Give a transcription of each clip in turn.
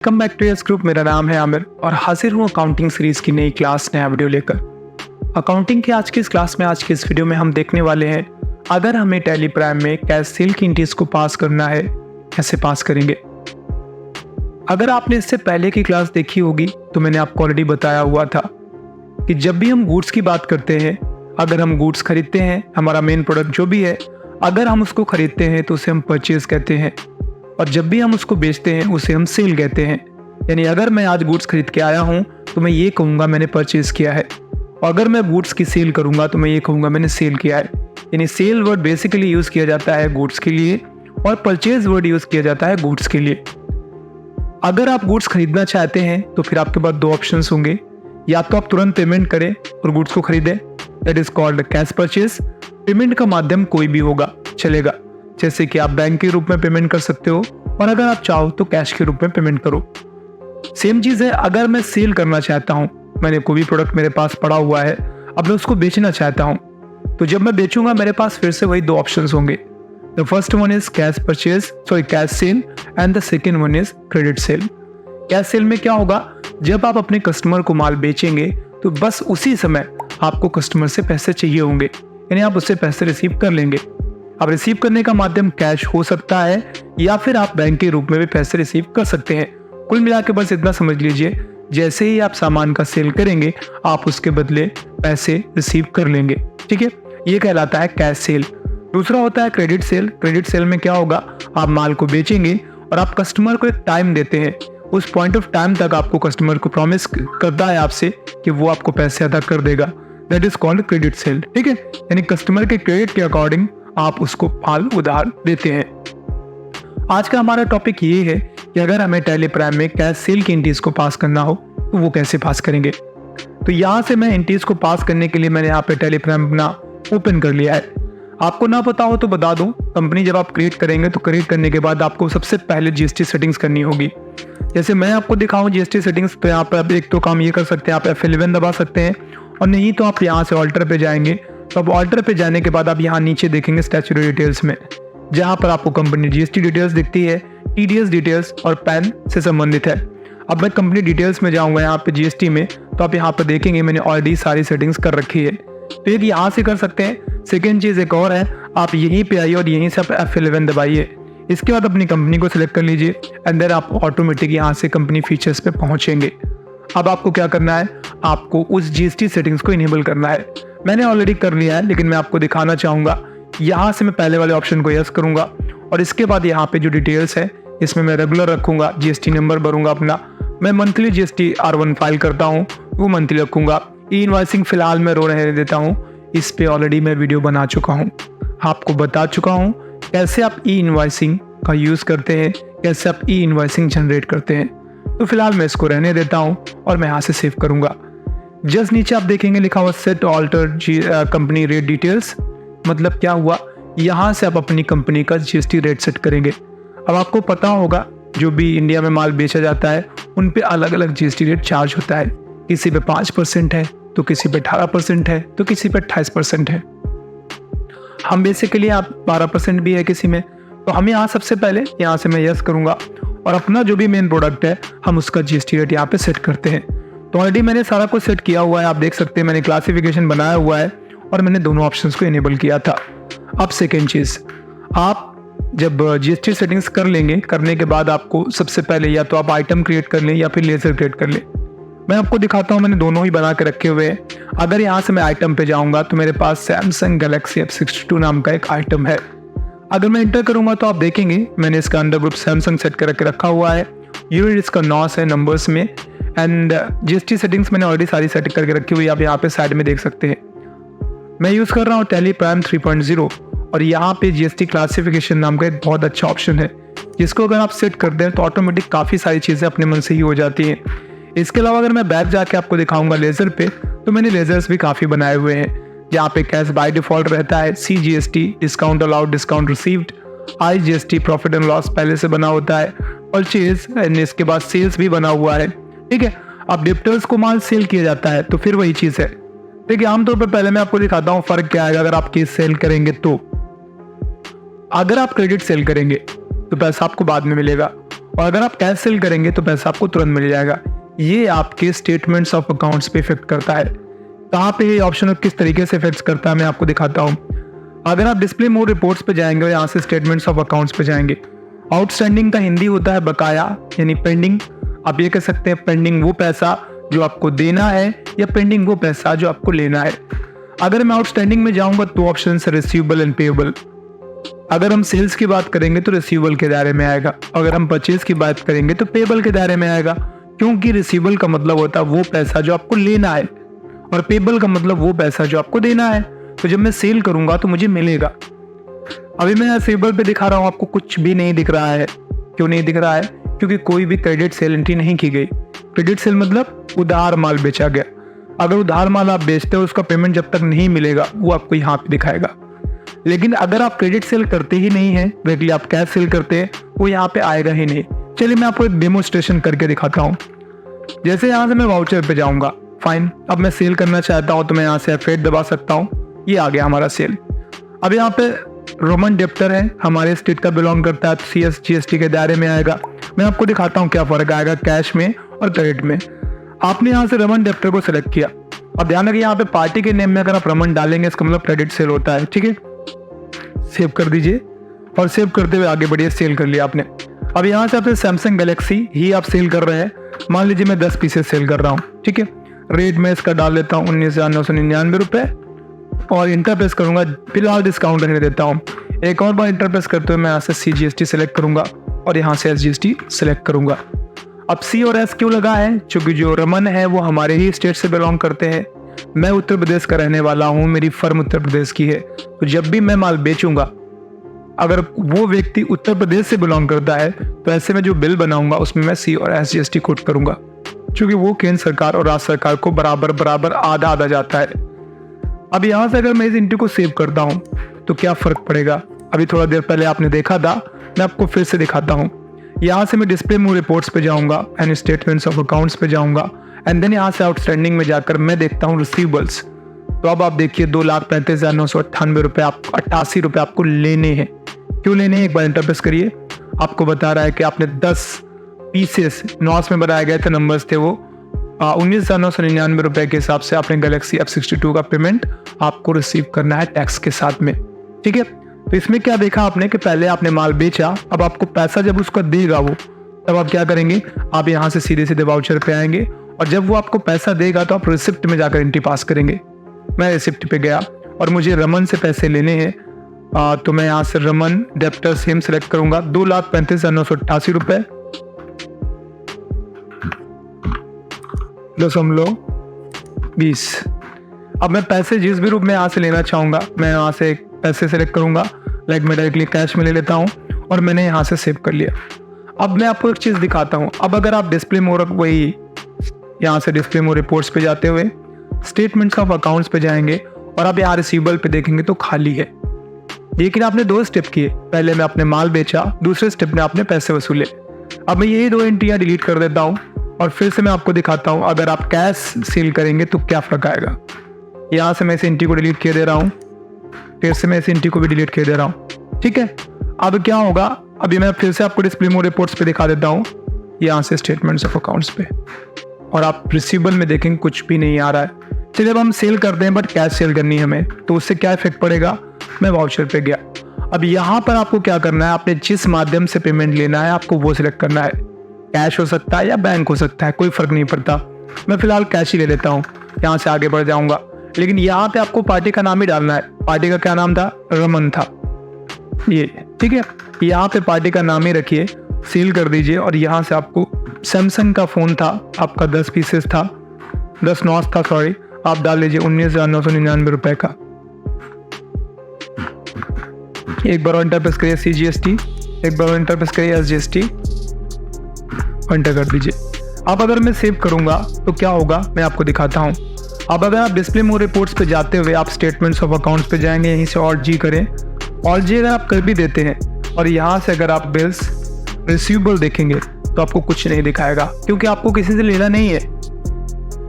Come back to yes group. मेरा नाम है आमिर और हाजिर हूँ अकाउंटिंग सीरीज की नई क्लास नया वीडियो लेकर। अकाउंटिंग की आज की इस क्लास में आज की इस वीडियो में हम देखने वाले हैं अगर हमें टैली प्राइम में कैश सेल की एंट्रीज को पास करना है कैसे पास करेंगे। अगर आपने इससे पहले की क्लास देखी होगी तो मैंने आपको ऑलरेडी बताया हुआ था कि जब भी हम गुड्स की बात करते हैं, अगर हम गुड्स खरीदते हैं, हमारा मेन प्रोडक्ट जो भी है, अगर हम उसको खरीदते हैं तो उसे हम परचेज कहते हैं, और जब भी हम उसको बेचते हैं उसे हम सेल कहते हैं। यानी अगर मैं आज गुड्स खरीद के आया हूँ तो मैं ये कहूँगा मैंने परचेज किया है, और अगर मैं गुड्स की सेल करूँगा तो मैं ये कहूँगा मैंने सेल किया है। यानी सेल वर्ड बेसिकली यूज़ किया जाता है गुड्स के लिए और परचेज वर्ड यूज़ किया जाता है गुड्स के लिए। अगर आप गुड्स खरीदना चाहते हैं तो फिर आपके पास दो ऑप्शंस होंगे, या तो आप तुरंत पेमेंट करें और गुड्स को खरीदें, that is called cash purchase. Payment का माध्यम कोई भी होगा, चलेगा, जैसे कि आप बैंक के रूप में पेमेंट कर सकते हो और अगर आप चाहो तो कैश के रूप में पेमेंट करो। सेम चीज़ है अगर मैं सेल करना चाहता हूँ, मैंने कोई भी प्रोडक्ट मेरे पास पड़ा हुआ है, अब मैं उसको बेचना चाहता हूँ, तो जब मैं बेचूंगा मेरे पास फिर से वही दो ऑप्शंस होंगे। The first one is cash cell and the second one is credit sale. Cash cell में क्या होगा, जब आप अपने कस्टमर को माल बेचेंगे तो बस उसी समय आपको कस्टमर से पैसे चाहिए होंगे, यानी आप उससे पैसे रिसीव कर लेंगे। अब रिसीव करने का माध्यम कैश हो सकता है या फिर आप बैंक के रूप में भी पैसे रिसीव कर सकते हैं। कुल मिला के बस इतना समझ लीजिए, जैसे ही आप सामान का सेल करेंगे आप उसके बदले पैसे रिसीव कर लेंगे, ठीक है। ये कहलाता है कैश सेल। दूसरा होता है क्रेडिट सेल। क्रेडिट सेल में क्या होगा, आप माल को बेचेंगे और आप कस्टमर को एक टाइम देते हैं, उस पॉइंट ऑफ टाइम तक आपको कस्टमर को प्रॉमिस करता है आपसे कि वो आपको पैसे अदा कर देगा, that is called credit sale, ठीक है। यानी कस्टमर के क्रेडिट के अकॉर्डिंग आप उसको माल उधार देते हैं। आज का हमारा टॉपिक ये है कि अगर हमें टैली प्राइम में कैश सेल की एंट्रीज को पास करना हो तो वो कैसे पास करेंगे। तो यहाँ से मैं एंट्रीज को पास करने के लिए मैंने यहाँ पे टैली प्राइम अपना ओपन कर लिया है। आपको ना पता हो तो बता दूं, कंपनी जब आप क्रिएट करेंगे तो क्रिएट करने के बाद आपको सबसे पहले जीएसटी सेटिंग्स करनी होगी। जैसे मैं आपको दिखाऊं जीएसटी सेटिंग्स पे, यहाँ पे आप एक तो काम ये कर सकते हैं, आप F11 दबा सकते हैं, और नहीं तो आप यहाँ से ऑल्टर पे जाएंगे। तो अब ऑल्टर पे जाने के बाद आप यहाँ नीचे देखेंगे स्टैट्यूटरी डिटेल्स में, जहाँ पर आपको कंपनी जीएसटी डिटेल्स दिखती है, टीडीएस डिटेल्स और पैन से संबंधित है। अब मैं कंपनी डिटेल्स में जाऊँगा यहाँ पे जीएसटी में, तो आप यहाँ पर देखेंगे मैंने ऑलरेडी सारी सेटिंग्स कर रखी है, तो एक यहाँ से कर सकते हैं। सेकेंड चीज़ एक और है, आप यहीं पे आइए और यहीं से आप F11 दबाइए। इसके बाद अपनी कंपनी को सिलेक्ट कर लीजिए एंड देन आप ऑटोमेटिक यहाँ से कंपनी फीचर्स पे पहुँचेंगे। अब आपको क्या करना है, आपको उस जीएसटी सेटिंग्स को इनेबल करना है। मैंने ऑलरेडी कर लिया है लेकिन मैं आपको दिखाना चाहूँगा। यहाँ से मैं पहले वाले ऑप्शन को यस करूँगा और इसके बाद यहाँ पे जो डिटेल्स है इसमें मैं रेगुलर रखूँगा, जीएसटी नंबर भरूँगा अपना। मैं मंथली जीएसटी R1 फाइल करता हूँ वो मंथली रखूँगा। ई इनवॉइसिंग फिलहाल मैं रहने देता हूँ, इस पे ऑलरेडी मैं वीडियो बना चुका हूँ, आपको बता चुका हूँ कैसे आप ई इनवॉइसिंग का यूज़ करते हैं, कैसे आप ई इनवॉइसिंग जनरेट करते हैं। तो फिलहाल मैं इसको रहने देता हूँ और मैं यहाँ से सेव करूँगा। जस्ट नीचे आप देखेंगे लिखा हुआ set alter company rate details. मतलब क्या हुआ, यहाँ से आप अपनी कंपनी का जीएसटी रेट सेट करेंगे। अब आपको पता होगा जो भी इंडिया में माल बेचा जाता है उन पे अलग अलग जीएसटी रेट चार्ज होता है, किसी पे 5% है तो किसी पे 18% है तो किसी पे 28% है। हम बेसिकली आप 12% भी है किसी में। तो हम यहाँ सबसे पहले यहाँ से मैं यस करूँगा और अपना जो भी मेन प्रोडक्ट है हम उसका जीएसटी रेट यहाँ पे सेट करते हैं। तो ऑलरेडी मैंने सारा कुछ सेट किया हुआ है, आप देख सकते हैं मैंने क्लासिफिकेशन बनाया हुआ है और मैंने दोनों ऑप्शंस को इनेबल किया था। अब सेकेंड चीज़, आप जब जीएसटी सेटिंग्स कर लेंगे, करने के बाद आपको सबसे पहले या तो आप आइटम क्रिएट कर लें या फिर लेजर क्रिएट कर लें। मैं आपको दिखाता हूँ, मैंने दोनों ही बना के रखे हुए हैं। अगर यहाँ से मैं आइटम पे जाऊँगा तो मेरे पास सैमसंग गैलेक्सी F62 नाम का एक आइटम है। अगर मैं इंटर करूँगा तो आप देखेंगे मैंने इसका अंडर ग्रुप सैमसंग सेट करके रखा हुआ है। यूनिट इसका 9 है नंबर्स में एंड जीएसटी सेटिंग्स मैंने ऑलरेडी सारी सेट करके रखी हुई है, आप यहाँ पे साइड में देख सकते हैं। मैं यूज़ कर रहा हूँ टैली प्राइम 3.0 और यहाँ पे जीएसटी क्लासिफिकेशन नाम का एक बहुत अच्छा ऑप्शन है, जिसको अगर आप सेट कर दें तो ऑटोमेटिक काफ़ी सारी चीज़ें अपने मन से ही हो जाती हैं। इसके अलावा अगर मैं बैक जाके आपको दिखाऊंगा लेजर पे, तो मैंने लेजर्स भी काफ़ी बनाए हुए हैं, जहाँ पे कैश बाय डिफॉल्ट रहता है, CGST discount allowed, discount received, IGST profit and loss पहले से बना होता है, परचेज एंड इसके बाद सेल्स भी बना हुआ है, ठीक है। अब डिप्टर्स को माल सेल किया जाता है तो फिर वही चीज़ है। देखिए आमतौर पर पहले मैं आपको दिखाता हूँ फ़र्क क्या है। अगर आप केस सेल करेंगे तो अगर आप क्रेडिट सेल करेंगे तो पैसा आपको बाद में मिलेगा, और अगर आप कैश सेल करेंगे तो पैसा आपको तुरंत मिल जाएगा। ये आपके स्टेटमेंट्स ऑफ अकाउंट्स पे इफेक्ट करता है। कहाँ पे ये ऑप्शन और किस तरीके से इफेक्ट करता है मैं आपको दिखाता हूँ। अगर आप डिस्प्ले मोर रिपोर्ट्स पे जाएंगे और यहाँ से स्टेटमेंट्स ऑफ अकाउंट्स पे जाएंगे, आउटस्टैंडिंग का हिंदी होता है बकाया यानी पेंडिंग। आप ये कह सकते हैं पेंडिंग वो पैसा जो आपको देना है या पेंडिंग वो पैसा जो आपको लेना है। अगर मैं आउटस्टैंडिंग में जाऊंगा तो ऑप्शन है रिसीवेबल एंड पेएबल। अगर हम सेल्स की बात करेंगे तो रिसीवेबल के दायरे में आएगा। अगर हम परचेज की बात करेंगे तो पेएबल के दायरे में आएगा, क्योंकि रिसीवेबल का मतलब होता है वो पैसा जो आपको लेना है और पेएबल का मतलब वो पैसा जो आपको देना है। तो जब मैं सेल करूंगा तो मुझे मिलेगा। अभी मैं रिसीवेबल पे दिखा रहा हूँ, आपको कुछ भी नहीं दिख रहा है। क्यों नहीं दिख रहा है? क्योंकि कोई भी क्रेडिट सेल एंट्री नहीं की गई। क्रेडिट सेल मतलब उधार माल बेचा गया। अगर उधार माल आप बेचते हो उसका पेमेंट जब तक नहीं मिलेगा वो आपको यहाँ पे दिखाएगा। लेकिन अगर आप क्रेडिट सेल करते ही नहीं है, डायरेक्टली आप कैश सेल करते हैं, वो यहाँ पे आएगा ही नहीं। चलिए मैं आपको एक डेमोस्ट्रेशन करके दिखाता हूँ। जैसे यहाँ से मैं वाउचर पे जाऊंगा, फाइन। अब मैं सेल करना चाहता हूँ तो मैं यहाँ से F8 दबा सकता हूँ। ये आ गया हमारा सेल। अब यहाँ पे रोमन डेप्टर है, हमारे स्टेट का बिलोंग करता है, CS GST के दायरे में आएगा। मैं आपको दिखाता हूँ क्या फर्क आएगा कैश में और क्रेडिट में। आपने यहाँ से रमन डेप्टर को सिलेक्ट किया। अब ध्यान रखिए यहाँ पे पार्टी के नेम में अगर आप रमन डालेंगे इसका मतलब क्रेडिट सेल होता है, ठीक है। सेव कर दीजिए और सेव करते हुए आगे बढ़िए। सेल कर लिया आपने। अब यहाँ से आपने सैमसंग गैलेक्सी ही आप सेल कर रहे हैं। मान लीजिए मैं 10 पीसेस सेल कर रहा हूँ, ठीक है। रेट में इसका डाल देता हूँ 19,999 रुपये और इंटर प्रेस करूंगा। फिलहाल डिस्काउंट रहने देता हूँ। एक और बार इंटर प्रेस करते हुए मैं यहाँ से CGST सेलेक्ट करूंगा और यहाँ से SGST सेलेक्ट करूंगा। अब C और S क्यों लगा है? क्योंकि जो रमन है वो हमारे ही स्टेट से बिलोंग करते हैं। मैं उत्तर प्रदेश का रहने वाला हूँ, मेरी फर्म उत्तर प्रदेश की है। तो जब भी मैं माल बेचूंगा, अगर वो व्यक्ति उत्तर प्रदेश से बिलोंग करता है तो ऐसे में जो बिल बनाऊंगा उसमें मैं C और SGST कोट करूंगा, क्योंकि वो केंद्र सरकार और राज्य सरकार को बराबर बराबर आधा आधा जाता है। अब यहाँ से अगर मैं इस एंट्री को सेव करता हूँ तो क्या फर्क पड़ेगा? अभी थोड़ा देर पहले आपने देखा था, मैं आपको फिर से दिखाता हूँ। यहाँ से मैं डिस्प्ले मोर रिपोर्ट्स पे जाऊंगा एंड स्टेटमेंट्स ऑफ अकाउंट्स पे जाऊंगा एंड देन यहाँ से आउटस्टैंडिंग में जाकर मैं देखता हूँ रिसीवेबल्स। तो अब आप देखिए 2,35,998 रुपये, आपको 88 रुपये आपको लेने हैं। क्यों लेने हैं? एक बार इंटर प्रेस करिए। आपको बता रहा है कि आपने 10 पीसेस नॉस में बनाए गए थे, नंबर्स थे वो 19,999 रुपये के हिसाब से आपने गैलेक्सी F62 का पेमेंट आपको रिसीव करना है टैक्स के साथ में, ठीक है। तो इसमें क्या देखा आपने कि पहले आपने माल बेचा, अब आपको पैसा जब उसका देगा वो, तब आप क्या करेंगे? आप यहाँ से सीधे सीधे वाउचर पे आएंगे और जब वो आपको पैसा देगा तो आप रिसिप्ट में जाकर एंट्री पास करेंगे। मैं रिसिप्ट पे गया और मुझे रमन से पैसे लेने हैं, तो मैं यहाँ से रमन डेप्टर सेम सेलेक्ट करूंगा। 2,35,988 रुपये .20। अब मैं पैसे जिस भी रूप में यहाँ से लेना चाहूंगा मैं यहाँ से पैसे सेलेक्ट करूंगा। लाइक मैं डायरेक्टली कैश में ले लेता हूँ और मैंने यहाँ से सेव कर लिया। अब मैं आपको एक चीज़ दिखाता हूँ। अब अगर आप डिस्प्ले मोर, वही यहाँ से डिस्प्ले मोर रिपोर्ट्स पे जाते हुए स्टेटमेंट्स ऑफ अकाउंट्स पे जाएंगे और आप यहाँ रिसीवेबल पे देखेंगे तो खाली है। लेकिन आपने 2 स्टेप किए, पहले मैं अपने माल बेचा, दूसरे स्टेप में आपने पैसे वसूले। अब मैं यही 2 एंट्रियाँ डिलीट कर देता हूँ और फिर से मैं आपको दिखाता हूँ अगर आप कैश सेल करेंगे तो क्या फर्क आएगा। यहाँ से मैं इस एंट्री को डिलीट किए दे रहा हूँ, फिर से मैं इस एंट्री को भी डिलीट किए दे रहा हूँ, ठीक है। अब क्या होगा? अभी मैं फिर से आपको डिस्प्ले मोर रिपोर्ट्स पे दिखा देता हूँ, यहाँ से स्टेटमेंट्स ऑफ अकाउंट्स पे, और आप रिसीवेबल में देखेंगे कुछ भी नहीं आ रहा है। चलिए अब हम सेल करते हैं, बट कैश सेल करनी है हमें, तो उससे क्या इफेक्ट पड़ेगा? मैं वाउचर पे गया। अब यहाँ पर आपको क्या करना है? आपने जिस माध्यम से पेमेंट लेना है आपको वो सिलेक्ट करना है। कैश हो सकता है या बैंक हो सकता है, कोई फर्क नहीं पड़ता। मैं फिलहाल कैश ही ले लेता हूँ, यहाँ से आगे बढ़ जाऊंगा। लेकिन यहाँ पे आपको पार्टी का नाम ही डालना है। पार्टी का क्या नाम था? रमन था ये, ठीक है। यहाँ पे पार्टी का नाम ही रखिए, सील कर दीजिए और यहाँ से आपको सैमसंग का फोन था, आपका 10 पीसेस था, 10 नॉस था, सॉरी, आप डाल लीजिए 19,999 रुपए का। एक बार एंटर प्रेस करिए CGST, एक बार एंटर प्रेस करिए SGST, एंटर कर दीजिए। अब अगर मैं सेव करूंगा तो क्या होगा मैं आपको दिखाता हूं। अब अगर आप डिस्प्ले मोर रिपोर्ट्स पे जाते हुए आप स्टेटमेंट्स ऑफ अकाउंट्स पे जाएंगे, यहीं से ऑल्ट जी करें। ऑल्ट जी अगर आप कर भी देते हैं और यहाँ से अगर आप बिल्स रिसीवेबल देखेंगे तो आपको कुछ नहीं दिखाएगा, क्योंकि आपको किसी से लेना नहीं है।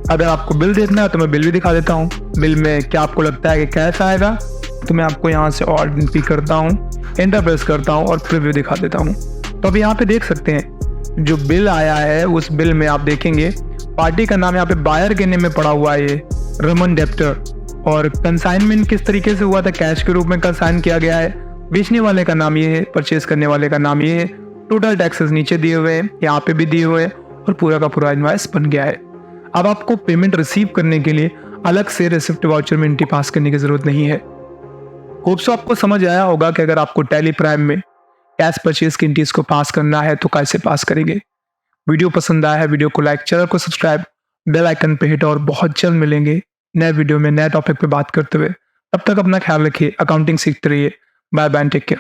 अगर आपको बिल देखना है तो मैं बिल भी दिखा देता हूँ। बिल में क्या आपको लगता है कि कैश आएगा? तो मैं आपको यहाँ से ऑल्ट पी करता हूँ, एंटर प्रेस करता हूँ और प्रीव्यू दिखा देता हूँ। तो अब यहाँ पे देख सकते हैं जो बिल आया है उस बिल में आप देखेंगे पार्टी का नाम यहाँ पे बायर के नेम में पड़ा हुआ है, ये रमन डेप्टर। और कंसाइनमेंट किस तरीके से हुआ था, कैश के रूप में कंसाइन किया गया है। बेचने वाले का नाम ये है, परचेज करने वाले का नाम ये है। टोटल टैक्सेस नीचे दिए हुए हैं, यहाँ पे भी दिए हुए हैं और पूरा का पूरा इनवॉइस बन गया है। अब आपको पेमेंट रिसीव करने के लिए अलग से रिसिप्ट वाउचर में एंट्री पास करने की जरूरत नहीं है। होप सो आपको समझ आया होगा कि अगर आपको टैली प्राइम में कैश परचेज की एंट्रीज को पास करना है तो कैसे पास करेंगे। वीडियो पसंद आया है, वीडियो को लाइक, चैनल को सब्सक्राइब, बेल आइकन पे हिट और बहुत जल्द मिलेंगे नए वीडियो में नए टॉपिक पे बात करते हुए। तब तक अपना ख्याल रखिए, अकाउंटिंग सीखते रहिए। Bye bye, take care.